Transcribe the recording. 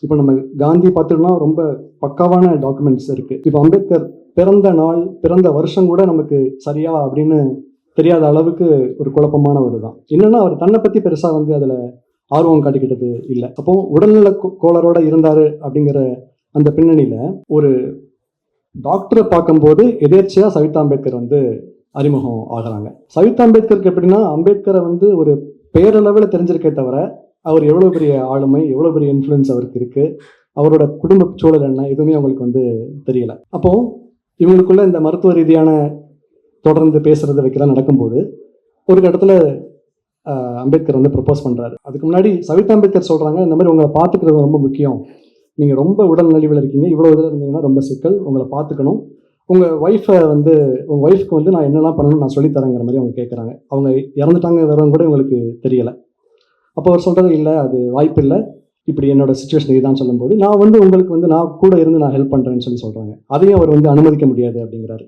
இப்போ நம்ம காந்தி பார்த்துட்டோம்னா ரொம்ப பக்காவான டாக்குமெண்ட்ஸ் இருக்குது. இப்போ அம்பேத்கர் பிறந்த நாள், பிறந்த வருஷம் கூட நமக்கு சரியா அப்படின்னு தெரியாத அளவுக்கு ஒரு குழப்பமானவர் தான். என்னன்னா அவர் தன்னை பற்றி பெருசாக வந்து அதில் ஆர்வம் காட்டிக்கிட்டது இல்லை. அப்போ உடல்நல கோளாறோட இருந்தார் அப்படிங்கிற அந்த பின்னணியில் ஒரு டாக்டரை பார்க்கும்போது எதேர்ச்சியாக சவிதா அம்பேத்கர் வந்து அறிமுகம் ஆகிறாங்க. சவிதா அம்பேத்கருக்கு எப்படின்னா, அம்பேத்கரை வந்து ஒரு பேரளவில் தெரிஞ்சிருக்கே தவிர அவர் எவ்வளோ பெரிய ஆளுமை, எவ்வளோ பெரிய இன்ஃப்ளூயன்ஸ் அவருக்கு இருக்குது, அவரோட குடும்ப சூழல் என்ன, எதுவுமே அவங்களுக்கு வந்து தெரியல. அப்போது இவங்களுக்குள்ள இந்த மருத்துவ ரீதியான தொடர்ந்து பேசுறது வைக்கலாம் நடக்கும்போது ஒரு இடத்துல அம்பேத்கர் வந்து ப்ரப்போஸ் பண்ணுறாரு. அதுக்கு முன்னாடி சவிதா அம்பேத்கர் சொல்கிறாங்க, இந்த மாதிரி உங்களை பார்த்துக்கிறது ரொம்ப முக்கியம், நீங்கள் ரொம்ப உடல் நலிவில் இருக்கீங்க, இவ்வளோ இதில் இருந்தீங்கன்னா ரொம்ப சிக்கல், உங்களை பார்த்துக்கணும், உங்கள் ஒய்ஃப்க்கு வந்து நான் என்னெல்லாம் பண்ணணும்னு நான் சொல்லித்தரேங்கிற மாதிரி அவங்க கேட்குறாங்க. அவங்க இறந்துட்டாங்க வரவங்க கூட இவங்களுக்கு தெரியலை. அப்போ அவர் சொல்கிறது, இல்லை அது வாய்ப்பு இல்லை, இப்படி என்னோட சுச்சுவேஷன் இதுதான் சொல்லும்போது, நான் வந்து உங்களுக்கு வந்து நான் கூட இருந்து நான் ஹெல்ப் பண்ணுறேன்னு சொல்கிறாங்க. அதையும் அவர் வந்து அனுமதிக்க முடியாது அப்படிங்கிறாரு.